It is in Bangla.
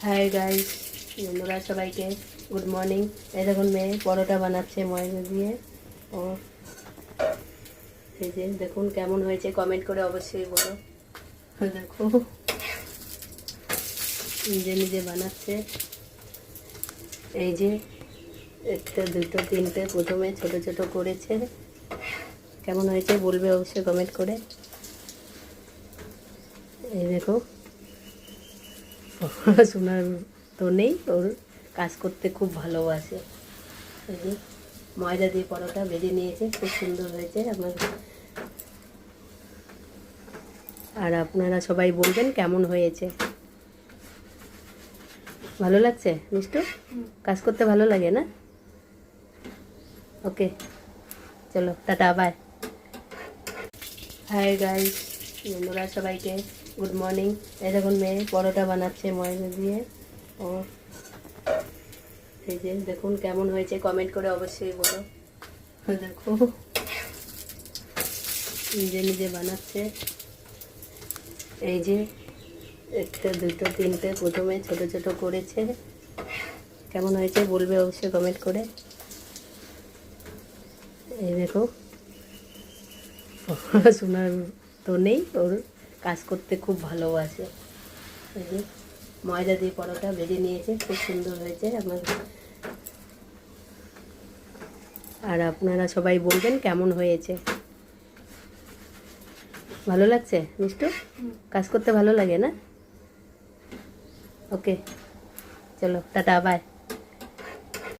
হাই গাইস, বন্ধুরা সবাইকে গুড মর্নিং। এই দেখুন মেয়ে পরোটা বানাচ্ছে ময়দা দিয়ে। ও এই যে দেখুন কেমন হয়েছে, কমেন্ট করে অবশ্যই বলো। দেখো নিজে নিজে বানাচ্ছে। এই যে একটা দুটো তিনটে প্রথমে ছোট ছোট করেছে, কেমন হয়েছে বলবে অবশ্যই কমেন্ট করে। এই দেখো শোনার তো নেই, ওর কাজ করতে খুব ভালোবাসে। এই যে ময়দা দিয়ে পরোটা ভেজে নিয়েছে, খুব সুন্দর হয়েছে। আর আপনারা সবাই বলবেন কেমন হয়েছে। ভালো লাগছে মিষ্টু? কাজ করতে ভালো লাগে না? ওকে, চলো টাটা বাই। হাই গাইস, বন্ধুরা সবাইকে গুড মর্নিং। এই দেখুন মেয়ে পরোটা বানাচ্ছে ময়দা দিয়ে। ও এই যে দেখুন কেমন হয়েছে, কমেন্ট করে অবশ্যই বলো। দেখো নিজে নিজে বানাচ্ছে। এই যে একটা দুটো তিনটে প্রথমে ছোট ছোট করেছে, কেমন হয়েছে বলবে অবশ্যই কমেন্ট করে। এই দেখো শোনার তো নেই, ওর কাজ করতে খুব ভালোবাসে। এই যে ময়দা দিয়ে পরোটা ভেজে নিয়েছে, খুব সুন্দর হয়েছে। আর আপনারা সবাই বলবেন কেমন হয়েছে। ভালো লাগছে মিষ্টু? কাজ করতে ভালো লাগে না? ওকে, চলো টাটা বাই।